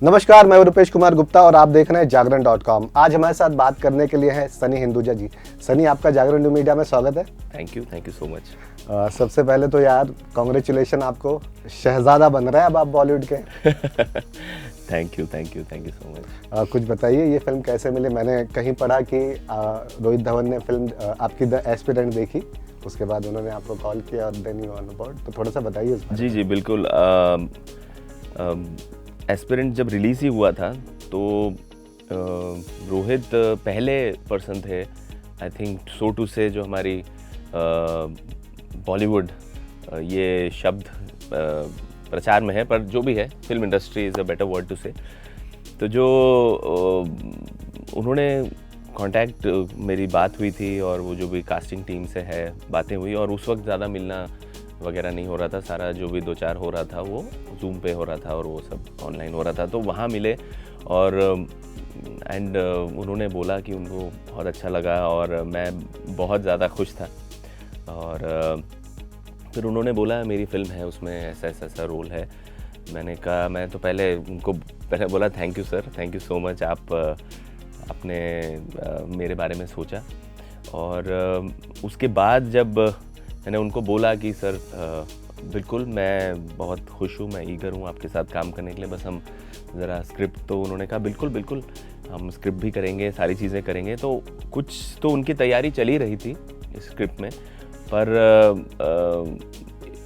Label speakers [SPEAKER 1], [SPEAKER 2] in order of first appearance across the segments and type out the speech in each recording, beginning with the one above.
[SPEAKER 1] नमस्कार, मैं रूपेश कुमार गुप्ता और आप देख रहे हैं जागरण.com। आज हमारे साथ बात करने के लिए हैं सनी हिंदुजा जी। सनी, आपका जागरण न्यू मीडिया में स्वागत है।
[SPEAKER 2] Thank you so much.
[SPEAKER 1] सबसे पहले तो यार कॉन्ग्रेचुलेशन, आपको शहजादा बन रहे हैं अब आप बॉलीवुड के।
[SPEAKER 2] Thank you so much.
[SPEAKER 1] कुछ बताइए, ये फिल्म कैसे मिली? मैंने कहीं पढ़ा कि रोहित धवन ने फिल्म आपकी द एस्पिरेंट देखी, उसके बाद उन्होंने आपको कॉल किया और देन यू ऑन बोर्ड, तो थोड़ा सा बताइए उस बारे में।
[SPEAKER 2] जी बिल्कुल। एस्पिरेंट जब रिलीज़ ही हुआ था तो रोहित पहले पर्सन थे, आई थिंक सो टू से, जो हमारी बॉलीवुड ये शब्द प्रचार में है, पर जो भी है, film industry is a better word to say. तो जो उन्होंने कांटेक्ट, मेरी बात हुई थी और वो जो भी कास्टिंग टीम से है बातें हुई, और उस वक्त ज़्यादा मिलना वगैरह नहीं हो रहा था, सारा जो भी 2-4 हो रहा था वो जूम पे हो रहा था और वो सब ऑनलाइन हो रहा था। तो वहाँ मिले और उन्होंने बोला कि उनको बहुत अच्छा लगा और मैं बहुत ज़्यादा खुश था। और फिर उन्होंने बोला मेरी फ़िल्म है, उसमें ऐसा रोल है। मैंने कहा, मैं तो पहले बोला thank you sir, thank you so much, आपने मेरे बारे में सोचा। और उसके बाद जब मैंने उनको बोला कि सर बिल्कुल मैं बहुत खुश हूँ, मैं ईगर हूँ आपके साथ काम करने के लिए, बस हम ज़रा स्क्रिप्ट, तो उन्होंने कहा बिल्कुल हम स्क्रिप्ट भी करेंगे, सारी चीज़ें करेंगे। तो कुछ तो उनकी तैयारी चली रही थी इस स्क्रिप्ट में, पर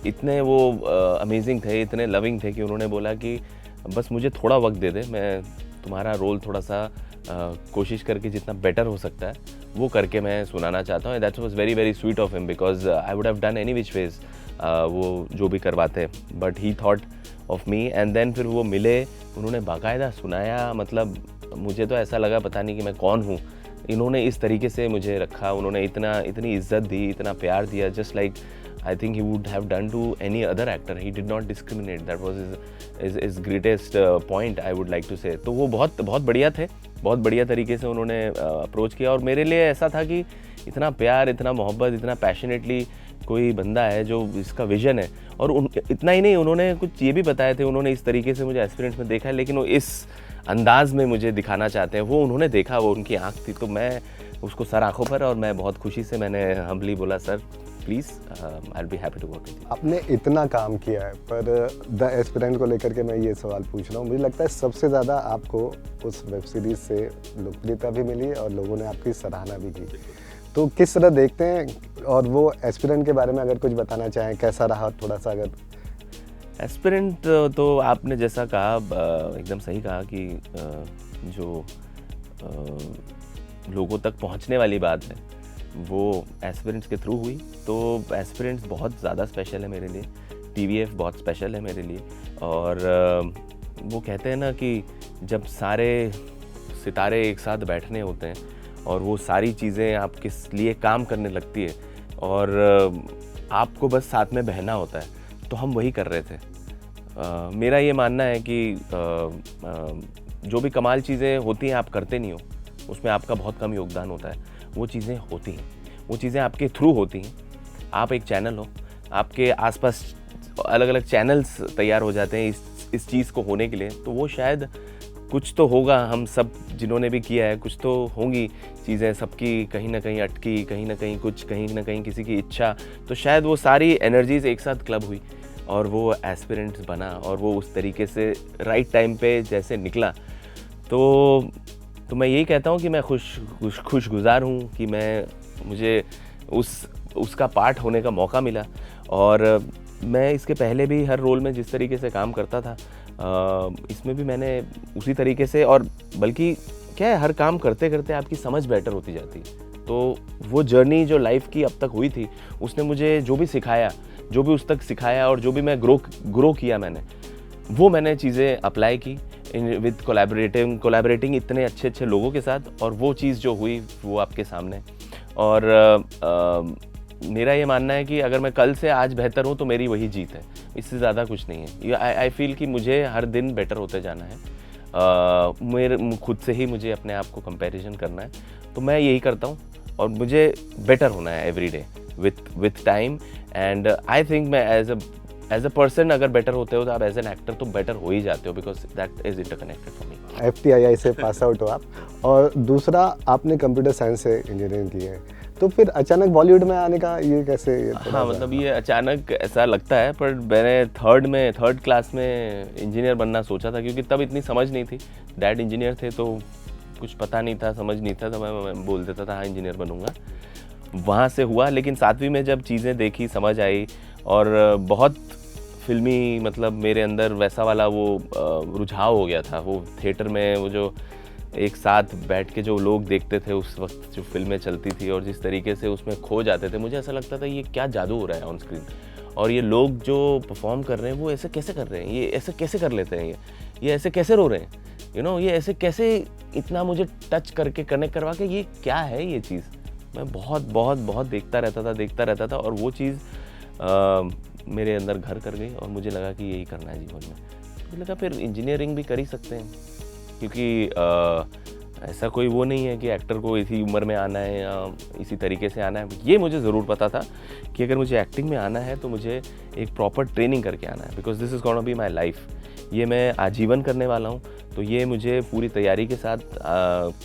[SPEAKER 2] इतने वो अमेजिंग थे, इतने लविंग थे कि उन्होंने बोला कि बस मुझे थोड़ा वक्त दे दे, मैं तुम्हारा रोल थोड़ा सा कोशिश करके जितना बेटर हो सकता है वो करके मैं सुनाना चाहता हूँ। That was very sweet of him, because I would have done any which ways वो जो भी करवाते, but he thought of me. And then फिर वो मिले, उन्होंने बाकायदा सुनाया, मतलब मुझे तो ऐसा लगा पता नहीं कि मैं कौन हूँ। इन्होंने इस तरीके से मुझे रखा, उन्होंने इतनी इज्जत दी, इतना प्यार दिया, just like I think he would have done to any other actor. He did not discriminate. That was his greatest point, I would like to say. तो वो बहुत बढ़िया थे, बहुत बढ़िया तरीके से उन्होंने अप्रोच किया। और मेरे लिए ऐसा था कि इतना प्यार, इतना मोहब्बत, इतना पैशनेटली कोई बंदा है जो इसका विजन है। और इतना ही नहीं, उन्होंने कुछ ये भी बताए थे, उन्होंने इस तरीके से मुझे एस्पिरेंट में देखा है, लेकिन वो इस अंदाज में मुझे दिखाना चाहते हैं, वो उन्होंने देखा, वो उनकी आँख थी। तो मैं उसको सर आँखों पर, और मैं बहुत खुशी से मैंने हम्बली बोला sir please, I will be happy to work with you.
[SPEAKER 1] आपने इतना काम किया है, पर द एस्पिरेंट को लेकर के मैं ये सवाल पूछ रहा हूँ। मुझे लगता है सबसे ज़्यादा आपको उस वेब सीरीज़ से लोकप्रियता भी मिली और लोगों ने आपकी सराहना भी की। तो किस तरह देखते हैं, और वो एस्पिरेंट के बारे में अगर कुछ बताना चाहें, कैसा रहा थोड़ा सा? अगर
[SPEAKER 2] एस्पिरेंट तो आपने जैसा कहा, एकदम सही कहा कि जो लोगों तक पहुंचने वाली बात है वो एस्पिरेंट्स के थ्रू हुई। तो एस्पिरेंट्स बहुत ज़्यादा स्पेशल है मेरे लिए, TVF बहुत स्पेशल है मेरे लिए। और वो कहते हैं ना कि जब सारे सितारे एक साथ बैठने होते हैं और वो सारी चीज़ें आपके लिए काम करने लगती है और आपको बस साथ में बहना होता है, तो हम वही कर रहे थे। मेरा ये मानना है कि जो भी कमाल चीज़ें होती हैं आप करते नहीं हो, उसमें आपका बहुत कम योगदान होता है। वो चीज़ें होती हैं, वो चीज़ें आपके थ्रू होती हैं। आप एक चैनल हो, आपके आसपास अलग अलग चैनल्स तैयार हो जाते हैं इस चीज़ को होने के लिए। तो वो शायद कुछ तो होगा, हम सब जिन्होंने भी किया है, कुछ तो होंगी चीज़ें सबकी कहीं ना कहीं अटकी, कहीं ना कहीं कुछ, कहीं ना कहीं किसी की इच्छा। तो शायद वो सारी एनर्जीज एक साथ क्लब हुई और वो एस्पिरेंट्स बना, और वो उस तरीके से राइट टाइम पे जैसे निकला। तो मैं यही कहता हूँ कि मैं खुशगुज़ार हूँ कि मुझे उसका पार्ट होने का मौका मिला। और मैं इसके पहले भी हर रोल में जिस तरीके से काम करता था, इसमें भी मैंने उसी तरीके से, और बल्कि क्या है, हर काम करते करते आपकी समझ बेटर होती जाती है। तो वो जर्नी जो लाइफ की अब तक हुई थी, उसने मुझे जो भी सिखाया, जो भी उस तक सिखाया, और जो भी मैं ग्रो किया मैंने चीज़ें अप्लाई की विद कोलैबोरेटिंग इतने अच्छे लोगों के साथ, और वो चीज़ जो हुई वो आपके सामने। और मेरा ये मानना है कि अगर मैं कल से आज बेहतर हूँ तो मेरी वही जीत है, इससे ज़्यादा कुछ नहीं है। आई फील कि मुझे हर दिन बेटर होते जाना है। मेरे खुद से ही मुझे अपने आप को कंपैरिजन करना है, तो मैं यही करता हूँ और मुझे बेटर होना है every day with time. And I think मैं as a as a person अगर बेटर होते हो तो आप एज एन एक्टर तो बेटर हो ही जाते हो, because that is interconnected for me.
[SPEAKER 1] FTII से पास आउट हो आप, और दूसरा आपने कंप्यूटर साइंस से इंजीनियरिंग की है, तो फिर अचानक बॉलीवुड में आने का ये कैसे?
[SPEAKER 2] हाँ, मतलब ये अचानक ऐसा लगता है, पर मैंने थर्ड क्लास में इंजीनियर बनना सोचा था, क्योंकि तब इतनी समझ नहीं थी। डैड इंजीनियर थे तो कुछ पता नहीं था, समझ नहीं था, तो मैं बोल देता था हाँ इंजीनियर बनूंगा। वहाँ से हुआ, लेकिन 7वीं में जब चीज़ें देखी, समझ आई, और बहुत फिल्मी, मतलब मेरे अंदर वैसा वाला वो रुझाव हो गया था। वो थिएटर में वो जो एक साथ बैठ के जो लोग देखते थे उस वक्त, जो फिल्में चलती थी और जिस तरीके से उसमें खो जाते थे, मुझे ऐसा लगता था ये क्या जादू हो रहा है ऑन स्क्रीन, और ये लोग जो परफॉर्म कर रहे हैं वो ऐसे कैसे कर रहे हैं, ये ऐसे कैसे कर लेते हैं, ये ऐसे कैसे रो रहे हैं, ये ऐसे कैसे, इतना मुझे टच करके कनेक्ट करवा के, ये क्या है ये चीज़। मैं बहुत बहुत बहुत देखता रहता था, और वो चीज़ मेरे अंदर घर कर गई, और मुझे लगा कि यही करना है जीवन में। मुझे लगा फिर इंजीनियरिंग भी कर ही सकते हैं, क्योंकि ऐसा कोई वो नहीं है कि एक्टर को इसी उम्र में आना है या इसी तरीके से आना है। ये मुझे ज़रूर पता था कि अगर मुझे एक्टिंग में आना है तो मुझे एक प्रॉपर ट्रेनिंग करके आना है, because this is gonna be my life. ये मैं आजीवन करने वाला हूँ, तो ये मुझे पूरी तैयारी के साथ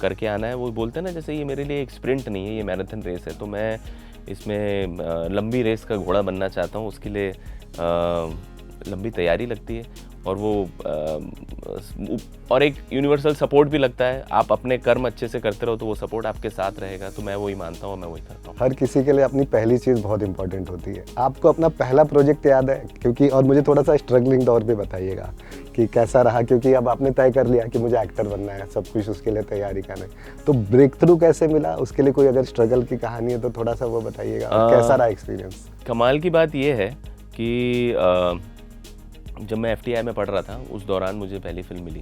[SPEAKER 2] करके आना है। वो बोलते हैं ना, जैसे ये मेरे लिए एक स्प्रिंट नहीं है, ये मैराथन रेस है, तो मैं इसमें लंबी रेस का घोड़ा बनना चाहता हूँ। उसके लिए लंबी तैयारी लगती है, और वो और एक यूनिवर्सल सपोर्ट भी लगता है। आप अपने कर्म अच्छे से करते रहो तो वो सपोर्ट आपके साथ रहेगा, तो मैं वही मानता हूँ, मैं वही करता हूँ।
[SPEAKER 1] हर किसी के लिए अपनी पहली चीज़ बहुत इंपॉर्टेंट होती है। आपको अपना पहला प्रोजेक्ट याद है? क्योंकि, और मुझे थोड़ा सा स्ट्रगलिंग दौर भी बताइएगा कि कैसा रहा, क्योंकि अब आपने तय कर लिया कि मुझे एक्टर बनना है, सब कुछ उसके लिए तैयारी करना है, तो ब्रेक थ्रू कैसे मिला? उसके लिए कोई अगर स्ट्रगल की कहानी है तो थोड़ा सा वो बताइएगा, और कैसा रहा एक्सपीरियंस?
[SPEAKER 2] कमाल की बात ये है कि जब मैं FTI में पढ़ रहा था, उस दौरान मुझे पहली फिल्म मिली,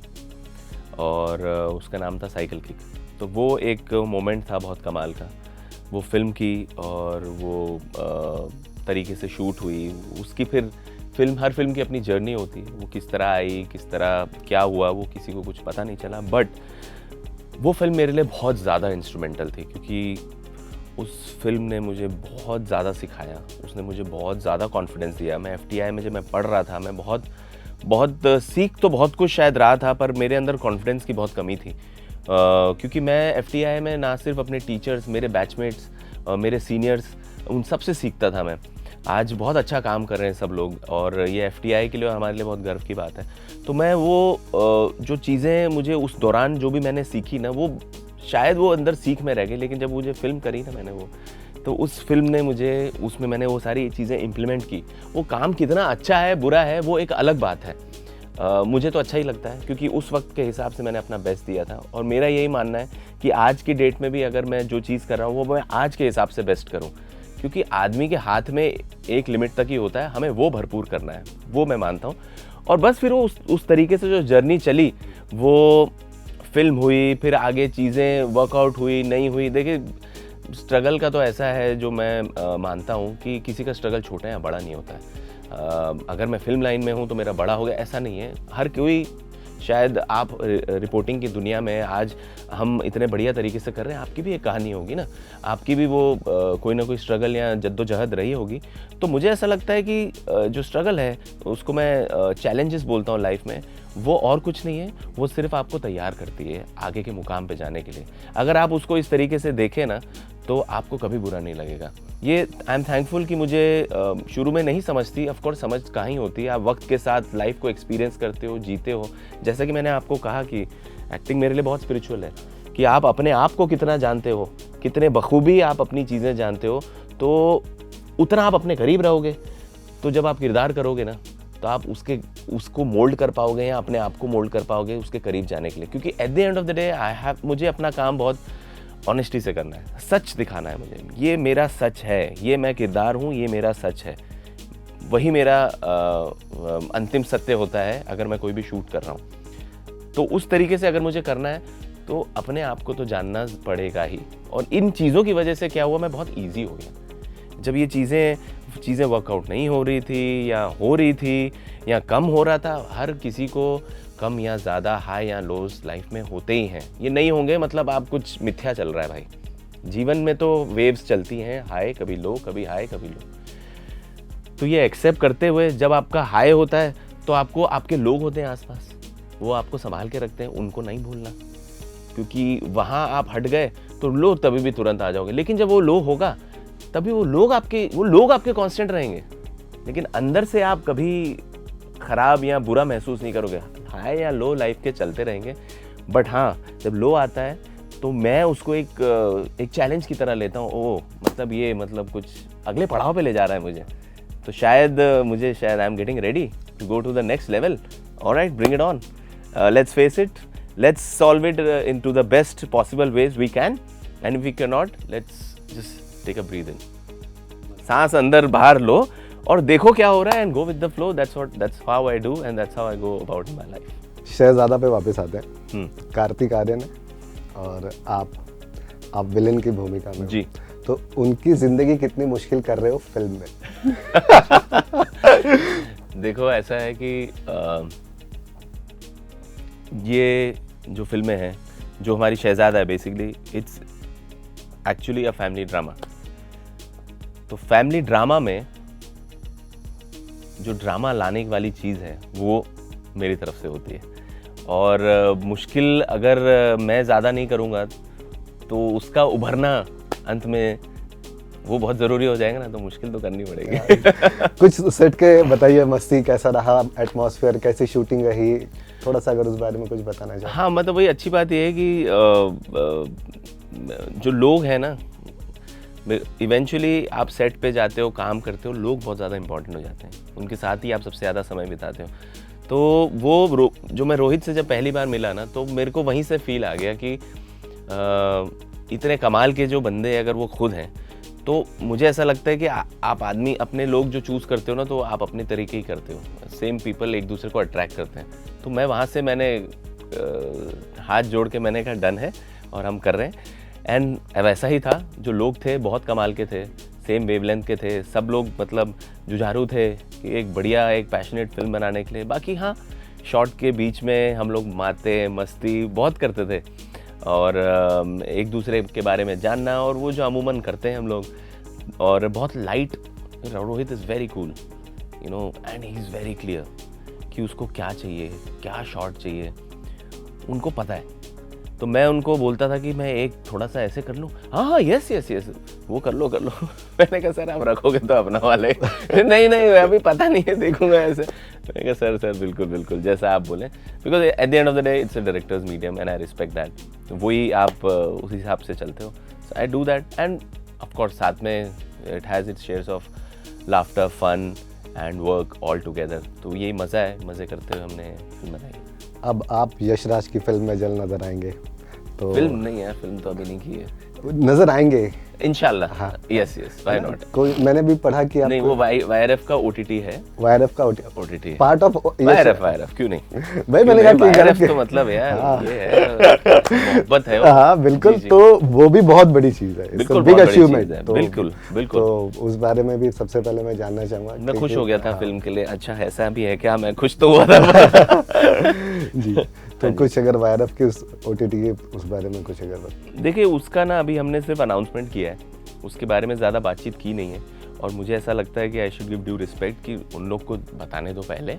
[SPEAKER 2] और उसका नाम था साइकिल किक। तो वो एक मोमेंट था बहुत कमाल का, वो फिल्म की, और वो तरीके से शूट हुई उसकी। फिर हर फिल्म की अपनी जर्नी होती है, वो किस तरह आई, किस तरह क्या हुआ, वो किसी को कुछ पता नहीं चला। बट वो फिल्म मेरे लिए बहुत ज़्यादा इंस्ट्रूमेंटल थी, क्योंकि उस फिल्म ने मुझे बहुत ज़्यादा सिखाया, उसने मुझे बहुत ज़्यादा कॉन्फिडेंस दिया। मैं FTI में जब मैं पढ़ रहा था, मैं बहुत सीख तो बहुत कुछ शायद रहा था, पर मेरे अंदर कॉन्फिडेंस की बहुत कमी थी, क्योंकि मैं FTI में ना सिर्फ अपने टीचर्स, मेरे बैचमेट्स, मेरे सीनियर्स, उन सब से सीखता था। मैं आज बहुत अच्छा काम कर रहे हैं सब लोग, और ये FTI के लिए हमारे लिए बहुत गर्व की बात है। तो मैं वो जो चीज़ें मुझे उस दौरान जो भी मैंने सीखी ना, वो शायद वो अंदर सीख में रह गई, लेकिन जब मुझे फिल्म करी ना मैंने वो, तो उस फिल्म ने मुझे, उसमें मैंने वो सारी चीज़ें इम्प्लीमेंट की। वो काम कितना अच्छा है, बुरा है, वो एक अलग बात है। मुझे तो अच्छा ही लगता है, क्योंकि उस वक्त के हिसाब से मैंने अपना बेस्ट दिया था, और मेरा यही मानना है कि आज की डेट में भी अगर मैं जो चीज़ कर रहा हूँ वो मैं आज के हिसाब से बेस्ट करूँ, क्योंकि आदमी के हाथ में एक लिमिट तक ही होता है, हमें वो भरपूर करना है, वो मैं मानता हूँ। और बस फिर वो उस तरीके से जो जर्नी चली, वो फिल्म हुई, फिर आगे चीज़ें वर्कआउट हुई, नहीं हुई। देखिए, स्ट्रगल का तो ऐसा है, जो मैं मानता हूँ कि किसी का स्ट्रगल छोटा या बड़ा नहीं होता है। अगर मैं फिल्म लाइन में हूँ तो मेरा बड़ा हो गया, ऐसा नहीं है। हर कोई, शायद आप रिपोर्टिंग की दुनिया में आज हम इतने बढ़िया तरीके से कर रहे हैं, आपकी भी एक कहानी होगी ना, आपकी भी वो कोई ना कोई स्ट्रगल या जद्दोजहद रही होगी। तो मुझे ऐसा लगता है कि जो स्ट्रगल है उसको मैं चैलेंजेस बोलता हूँ लाइफ में, वो और कुछ नहीं है, वो सिर्फ आपको तैयार करती है आगे के मुकाम पे जाने के लिए। अगर आप उसको इस तरीके से देखें ना, तो आपको कभी बुरा नहीं लगेगा। ये आई एम थैंकफुल कि मुझे शुरू में नहीं समझ थी, ऑफकोर्स समझ कहाँ ही होती है, आप वक्त के साथ लाइफ को एक्सपीरियंस करते हो, जीते हो। जैसा कि मैंने आपको कहा कि एक्टिंग मेरे लिए बहुत स्पिरिचुअल है, कि आप अपने आप को कितना जानते हो, कितने बखूबी आप अपनी चीज़ें जानते हो, तो उतना आप अपने करीब रहोगे। तो जब आप किरदार करोगे ना, तो आप उसको मोल्ड कर पाओगे, या अपने आप को मोल्ड कर पाओगे उसके करीब जाने के लिए। क्योंकि eight the end of the day मुझे अपना काम बहुत ऑनेस्टी से करना है, सच दिखाना है मुझे। ये मेरा सच है, ये मैं किरदार हूँ, ये मेरा सच है, वही मेरा अंतिम सत्य होता है अगर मैं कोई भी शूट कर रहा हूँ। तो उस तरीके से अगर मुझे करना है तो अपने आप को तो जानना पड़ेगा ही। और इन चीज़ों की वजह से क्या हुआ, मैं बहुत ईजी हो गया। जब ये चीज़ें वर्कआउट नहीं हो रही थी, या हो रही थी, या कम हो रहा था, हर किसी को कम या ज़्यादा, हाई या लोज लाइफ में होते ही हैं। ये नहीं होंगे मतलब आप कुछ मिथ्या चल रहा है भाई। जीवन में तो वेव्स चलती हैं, हाई कभी लो, कभी हाई कभी लो। तो ये एक्सेप्ट करते हुए जब आपका हाई होता है तो आपको आपके लोग होते हैं आसपास, वो आपको संभाल के रखते हैं, उनको नहीं भूलना, क्योंकि वहाँ आप हट गए तो लो तभी भी तुरंत आ जाओगे, लेकिन जब वो लो होगा तभी वो लोग आपके कांस्टेंट रहेंगे, लेकिन अंदर से आप कभी खराब या बुरा महसूस नहीं करोगे। हाई या लो लाइफ के चलते रहेंगे, बट हाँ जब लो आता है तो मैं उसको एक चैलेंज की तरह लेता हूँ। ओ मतलब ये मतलब कुछ अगले पड़ाव पे ले जा रहा है मुझे, तो शायद I am getting ready to go to the next level. Alright, bring it on, let's face it, let's solve it into the best possible ways we can, and if we cannot, let's just take a breathe in, सांस अंदर बाहर लो और देखो क्या हो रहा है, and go with the flow. That's how I do, and that's how I go about my life.
[SPEAKER 1] शहजादा पे वापस आते हैं। कार्तिक आर्यन है और आप विलेन की भूमिका में
[SPEAKER 2] जी,
[SPEAKER 1] तो उनकी जिंदगी कितनी मुश्किल कर रहे हो फिल्म में?
[SPEAKER 2] देखो ऐसा है कि ये जो फिल्में हैं, जो हमारी शहजादा है, basically it's actually a family drama. तो फैमिली ड्रामा में जो ड्रामा लाने वाली चीज़ है वो मेरी तरफ से होती है, और मुश्किल अगर मैं ज़्यादा नहीं करूँगा तो उसका उभरना अंत में वो बहुत ज़रूरी हो जाएगा ना, तो मुश्किल तो करनी पड़ेगी। कुछ
[SPEAKER 1] सेट के बताइए, मस्ती कैसा रहा, एटमॉस्फेयर कैसी शूटिंग रही, थोड़ा सा अगर उस बारे में कुछ बताना चाहें।
[SPEAKER 2] हाँ मतलब वही अच्छी बात ये है कि जो लोग हैं ना, इवेंचुअली आप सेट पे जाते हो, काम करते हो, लोग बहुत ज़्यादा इंपॉर्टेंट हो जाते हैं, उनके साथ ही आप सबसे ज़्यादा समय बिताते हो। तो वो जो मैं रोहित से जब पहली बार मिला ना, तो मेरे को वहीं से फील आ गया कि इतने कमाल के जो बंदे अगर वो खुद हैं, तो मुझे ऐसा लगता है कि आप आदमी अपने लोग जो चूज़ करते हो ना, तो आप अपने तरीके ही करते हो, सेम पीपल एक दूसरे को अट्रैक्ट करते हैं। तो मैं वहाँ से मैंने हाथ जोड़ के मैंने कहा डन है और हम कर रहे हैं, एंड वैसा ही था। जो लोग थे बहुत कमाल के थे, सेम वेवलेंथ के थे, सब लोग मतलब जुझारू थे कि एक बढ़िया एक पैशनेट फिल्म बनाने के लिए। बाकी हाँ, शॉट के बीच में हम लोग माते मस्ती बहुत करते थे, और एक दूसरे के बारे में जानना, और वो जो अमूमन करते हैं हम लोग, और बहुत light. Rohit is very cool, you know, and he is very clear कि उसको क्या चाहिए, क्या शॉट चाहिए, उनको पता है। तो मैं उनको बोलता था कि मैं एक थोड़ा सा ऐसे कर लूँ, हाँ यस यस यस, वो कर लो मैंने कहा सर आप रखोगे तो अपना वाले नहीं अभी पता नहीं है, देखूंगा ऐसे। मैंने कहा सर बिल्कुल बिल्कुल जैसा आप बोलें, because at the end of the day it's a director's medium and I respect that. वही आप उस हिसाब से चलते हो, so I do that, and of course साथ में it has its shares of laughter, fun and work all together. तो यही मज़ा है, मज़े करते हुए हमने फिल्म बनाई।
[SPEAKER 1] अब आप यशराज की फिल्म में जल्द नजर आएंगे। तो
[SPEAKER 2] फिल्म नहीं है, फिल्म तो अभी नहीं की है,
[SPEAKER 1] नजर आएंगे
[SPEAKER 2] इंशाल्लाह।
[SPEAKER 1] हाँ।
[SPEAKER 2] Yes why not.
[SPEAKER 1] कोई मैंने भी पढ़ा कि
[SPEAKER 2] नहीं, वो वाईआरएफ का ओटीटी है,
[SPEAKER 1] वाईआरएफ का
[SPEAKER 2] ओटीटी
[SPEAKER 1] पार्ट ऑफ
[SPEAKER 2] वाईआरएफ क्यों नहीं
[SPEAKER 1] भाई, मैंने कहा कि
[SPEAKER 2] वाईआरएफ तो मतलब यार ये है, मोहब्बत है वो।
[SPEAKER 1] हाँ बिल्कुल, तो वो भी बहुत बड़ी चीज है,
[SPEAKER 2] बिल्कुल
[SPEAKER 1] बिग
[SPEAKER 2] बहुत बड़ी
[SPEAKER 1] अचीवमेंट।
[SPEAKER 2] चीज़ है, बिल्कुल बिल्कुल।
[SPEAKER 1] तो उस बारे में भी सबसे पहले मैं जानना चाहूंगा।
[SPEAKER 2] मैं खुश हो गया था फिल्म के लिए। अच्छा ऐसा भी है क्या? मैं खुश तो हुआ था
[SPEAKER 1] जी। तो कुछ अगर वाईआरएफ के उस ओटीटी के उस बारे में कुछ अगर
[SPEAKER 2] देखिए, उसका ना अभी हमने सिर्फ अनाउंसमेंट किया है, उसके बारे में ज़्यादा बातचीत की नहीं है, और मुझे ऐसा लगता है कि I should give due respect कि उन लोग को बताने दो पहले,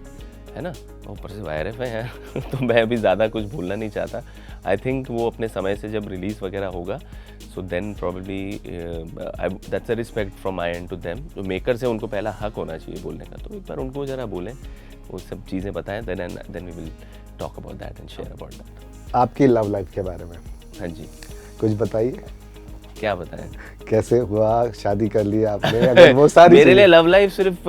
[SPEAKER 2] है ना, ऊपर से वाईआरएफ है यार तो मैं अभी ज़्यादा कुछ भूलना नहीं चाहता। आई थिंक वो अपने समय से जब रिलीज़ वगैरह होगा, so then probably that's a respect from my end to them. जो मेकर्स हैं उनको पहला हक होना चाहिए बोलने का, तो एक बार उनको ज़रा बोलें, वो सब चीज़ें बताएं, then we will talk about that and share about that.
[SPEAKER 1] आपकी लव लाइफ के बारे में
[SPEAKER 2] हाँ जी,
[SPEAKER 1] कुछ बताइए।
[SPEAKER 2] क्या बताएं?
[SPEAKER 1] कैसे हुआ, शादी कर लिया आपने, अगर वो सारी
[SPEAKER 2] मेरे लिए लव लाइफ सिर्फ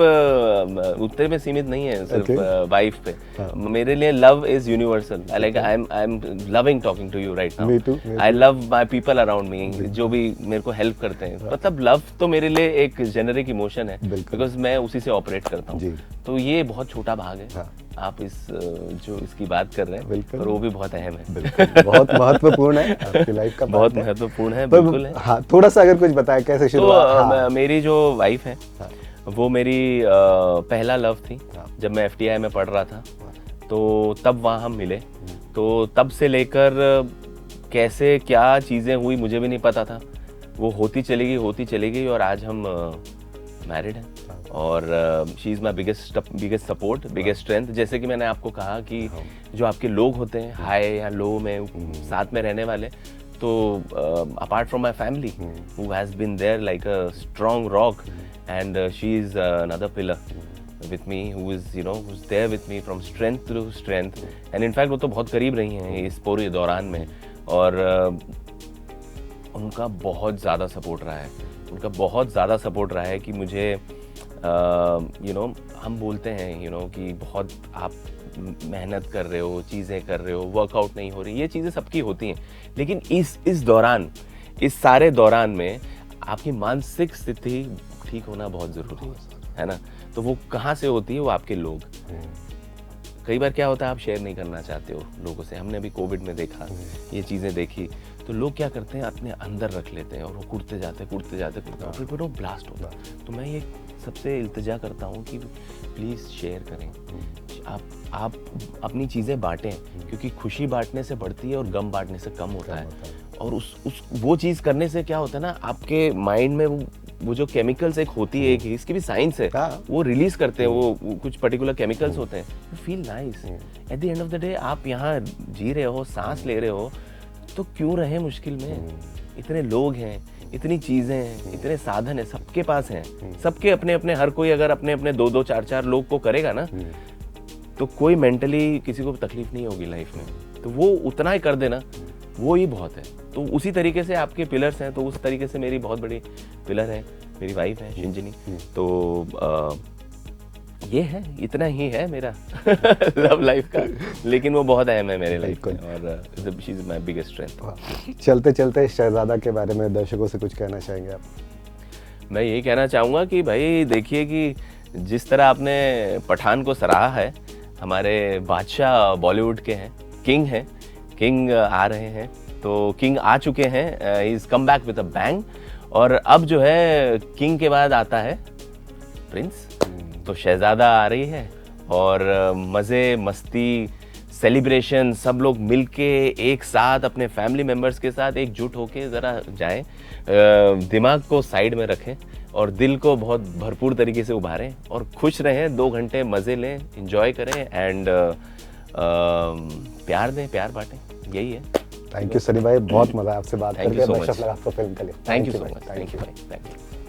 [SPEAKER 2] उत्तर में सीमित नहीं है, सिर्फ वाइफ पे।
[SPEAKER 1] हाँ।
[SPEAKER 2] मेरे लिए love is universal. Like I am loving talking to you right
[SPEAKER 1] Me too.
[SPEAKER 2] Now. I love my people around me, जो भी मेरे को हेल्प करते हैं। मतलब लव तो मेरे लिए एक जेनरिक इमोशन है, बिकॉज मैं उसी से ऑपरेट करता हूँ। तो ये बहुत छोटा भाग है।
[SPEAKER 1] हाँ।
[SPEAKER 2] आप इस जो इसकी बात कर रहे हैं, पर वो भी बहुत अहम है,
[SPEAKER 1] बिल्कुल बहुत महत्वपूर्ण है आपकी लाइफ का,
[SPEAKER 2] बहुत महत्वपूर्ण है, बिल्कुल है।
[SPEAKER 1] हाँ, थोड़ा सा अगर कुछ बताएं कैसे शुरू हुआ।
[SPEAKER 2] तो मेरी जो वाइफ है, वो मेरी पहला लव थी। जब मैं FTI में पढ़ रहा था, तो तब वहाँ हम मिले। तो तब से लेकर कैसे क्या चीज़ें हुई मुझे भी नहीं पता था, वो होती चली गई और आज हम मैरिड है और she is my biggest support, biggest strength. जैसे कि मैंने आपको कहा कि जो आपके लोग होते हैं हाई या लो में साथ में रहने वाले, तो apart from my family who has been there like a strong rock, and she is another pillar with me, who is who's there with me from strength to strength, and in fact वो तो बहुत करीब रही हैं इस पूरे दौरान में, और उनका बहुत ज़्यादा सपोर्ट रहा है, उनका बहुत ज़्यादा सपोर्ट रहा है कि मुझे हम बोलते हैं कि बहुत आप मेहनत कर रहे हो, चीज़ें कर रहे हो, वर्कआउट नहीं हो रही, ये चीज़ें सबकी होती हैं, लेकिन इस दौरान, इस सारे दौरान में आपकी मानसिक स्थिति ठीक होना बहुत ज़रूरी है ना। तो वो कहाँ से होती है? वो आपके लोग। कई बार क्या होता है, आप शेयर नहीं करना चाहते हो लोगों से। हमने अभी कोविड में देखा, ये चीज़ें देखी, तो लोग क्या करते हैं, अपने अंदर रख लेते हैं और वो कूदते जाते और फिर वो ब्लास्ट होता। तो मैं ये सबसे इल्तिजा करता हूँ कि प्लीज़ शेयर करें, आप अपनी चीज़ें बांटें, क्योंकि खुशी बांटने से बढ़ती है और गम बांटने से कम होता है। और वो चीज़ करने से क्या होता है ना, आपके माइंड में वो जो केमिकल्स एक होती है, इसकी भी साइंस है, वो रिलीज करते हैं, वो कुछ पर्टिकुलर केमिकल्स होते हैं, you feel nice. Eight the end of the day आप यहाँ जी रहे हो, सांस ले रहे हो, तो क्यों रहे मुश्किल में? इतने लोग हैं, इतनी चीज़ें हैं, इतने साधन हैं, सबके पास हैं, सबके अपने अपने, हर कोई अगर अपने अपने 2-2 4-4 लोग को करेगा ना, तो कोई मेंटली किसी को तकलीफ नहीं होगी लाइफ में। तो वो उतना ही कर देना, वो ही बहुत है। तो उसी तरीके से आपके पिलर्स हैं, तो उस तरीके से मेरी बहुत बड़ी पिलर है, मेरी वाइफ है शिंजनी। तो ये है, इतना ही है मेरा लव लाइफ का, लेकिन वो बहुत अहम है मेरे लाइफ में, और she is my biggest strength.
[SPEAKER 1] चलते चलते शहजादा के बारे में दर्शकों से कुछ कहना चाहेंगे आप?
[SPEAKER 2] मैं यही कहना चाहूँगा कि भाई देखिए कि जिस तरह आपने पठान को सराहा है, हमारे बादशाह बॉलीवुड के हैं, किंग आ रहे हैं, तो किंग आ चुके हैं, he is come back with a bang. और अब जो है किंग के बाद आता है प्रिंस, तो शहजादा आ रही है, और मज़े मस्ती सेलिब्रेशन सब लोग मिलके एक साथ अपने फैमिली मेम्बर्स के साथ एकजुट होके ज़रा जाएं, दिमाग को साइड में रखें और दिल को बहुत भरपूर तरीके से उभारें और खुश रहें, 2 घंटे मज़े लें, एंजॉय करें, एंड प्यार दें, प्यार बांटें, यही है।
[SPEAKER 1] थैंक यू सनी भाई, बहुत मज़ा आपसे बात करके।
[SPEAKER 2] Thank you so much.
[SPEAKER 1] Best of luck आपको फिल्म के लिए।
[SPEAKER 2] Thank you so much, thank you.